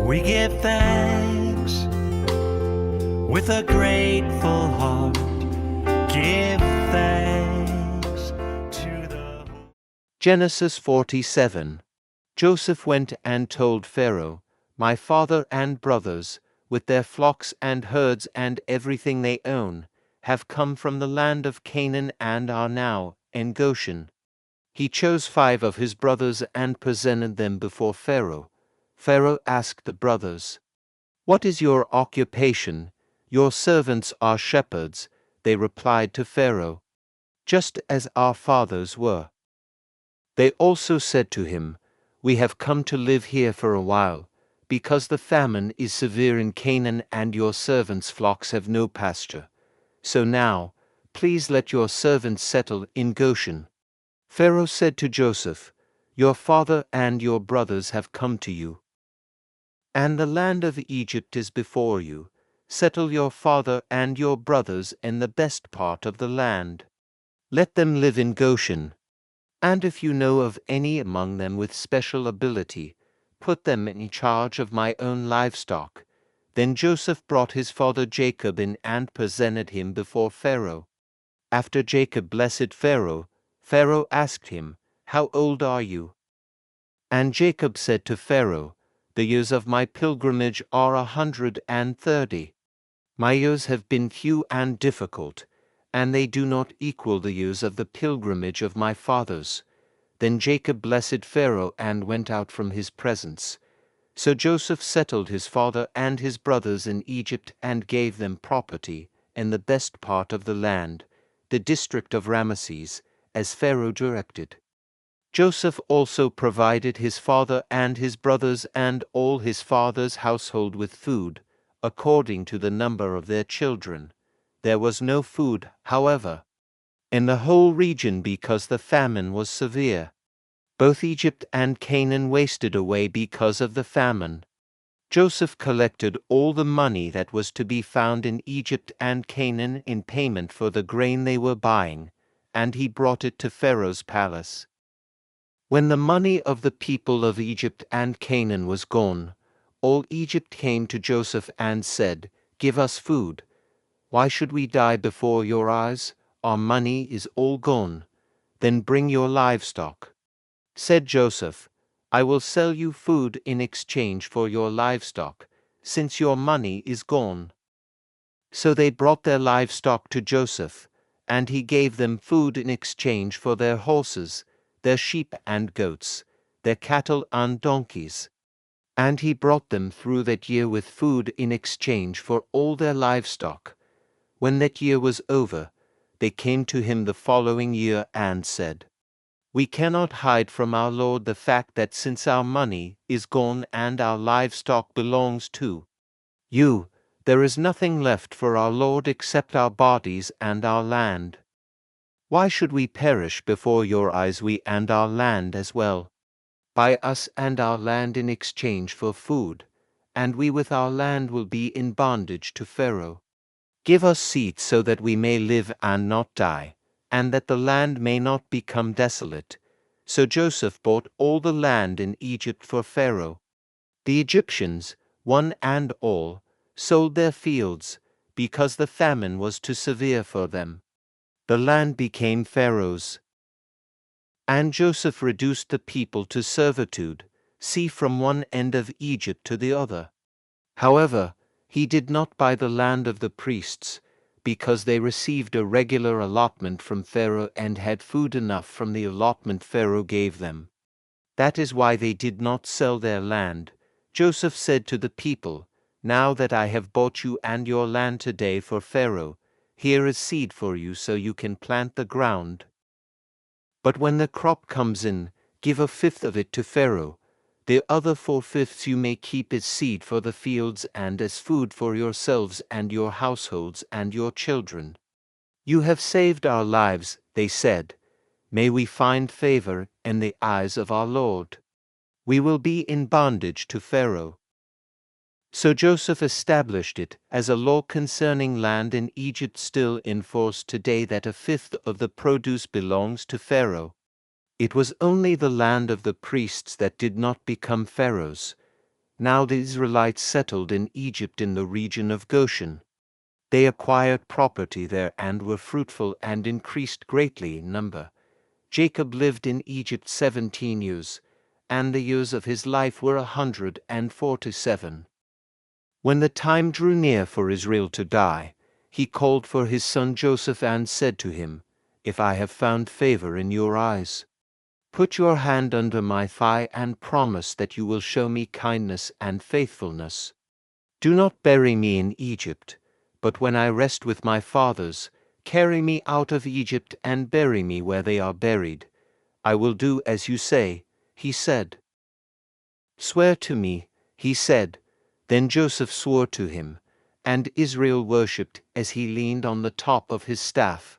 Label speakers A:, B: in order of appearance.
A: We give thanks with a grateful heart. Give thanks to the
B: Genesis 47. Joseph went and told Pharaoh, "My father and brothers, with their flocks and herds and everything they own, have come from the land of Canaan and are now in Goshen." He chose 5 of his brothers and presented them before Pharaoh. Pharaoh asked the brothers, "What is your occupation?" "Your servants are shepherds," they replied to Pharaoh, "just as our fathers were." They also said to him, "We have come to live here for a while, because the famine is severe in Canaan and your servants' flocks have no pasture. So now, please let your servants settle in Goshen." Pharaoh said to Joseph, "Your father and your brothers have come to you, and the land of Egypt is before you. Settle your father and your brothers in the best part of the land. Let them live in Goshen. And if you know of any among them with special ability, put them in charge of my own livestock." Then Joseph brought his father Jacob in and presented him before Pharaoh. After Jacob blessed Pharaoh, Pharaoh asked him, "How old are you?" And Jacob said to Pharaoh, "The years of my pilgrimage are 130. My years have been few and difficult, and they do not equal the years of the pilgrimage of my fathers." Then Jacob blessed Pharaoh and went out from his presence. So Joseph settled his father and his brothers in Egypt and gave them property in the best part of the land, the district of Ramesses, as Pharaoh directed. Joseph also provided his father and his brothers and all his father's household with food, according to the number of their children. There was no food, however, in the whole region because the famine was severe. Both Egypt and Canaan wasted away because of the famine. Joseph collected all the money that was to be found in Egypt and Canaan in payment for the grain they were buying, and he brought it to Pharaoh's palace. When the money of the people of Egypt and Canaan was gone, all Egypt came to Joseph and said, "Give us food. Why should we die before your eyes? Our money is all gone. Then bring your livestock." Said Joseph, "I will sell you food in exchange for your livestock, since your money is gone." So they brought their livestock to Joseph, and he gave them food in exchange for their horses, their sheep and goats, their cattle and donkeys. And he brought them through that year with food in exchange for all their livestock. When that year was over, they came to him the following year and said, "We cannot hide from our lord the fact that since our money is gone and our livestock belongs to you, there is nothing left for our lord except our bodies and our land. Why should we perish before your eyes, we and our land as well? Buy us and our land in exchange for food, and we with our land will be in bondage to Pharaoh. Give us seed so that we may live and not die, and that the land may not become desolate." So Joseph bought all the land in Egypt for Pharaoh. The Egyptians, one and all, sold their fields, because the famine was too severe for them. The land became Pharaoh's. And Joseph reduced the people to servitude, see from one end of Egypt to the other. However, he did not buy the land of the priests, because they received a regular allotment from Pharaoh and had food enough from the allotment Pharaoh gave them. That is why they did not sell their land. Joseph said to the people, "Now that I have bought you and your land today for Pharaoh, here is seed for you so you can plant the ground. But when the crop comes in, give 1/5 of it to Pharaoh. The other 4/5 you may keep as seed for the fields and as food for yourselves and your households and your children." "You have saved our lives," they said. "May we find favor in the eyes of our Lord. We will be in bondage to Pharaoh." So Joseph established it as a law concerning land in Egypt still in force today that 1/5 of the produce belongs to Pharaoh. It was only the land of the priests that did not become Pharaoh's. Now the Israelites settled in Egypt in the region of Goshen. They acquired property there and were fruitful and increased greatly in number. Jacob lived in Egypt 17 years, and the years of his life were 147. When the time drew near for Israel to die, he called for his son Joseph and said to him, "If I have found favor in your eyes, put your hand under my thigh and promise that you will show me kindness and faithfulness. Do not bury me in Egypt, but when I rest with my fathers, carry me out of Egypt and bury me where they are buried. I will do as you say," he said. "Swear to me," he said. Then Joseph swore to him, and Israel worshipped as he leaned on the top of his staff.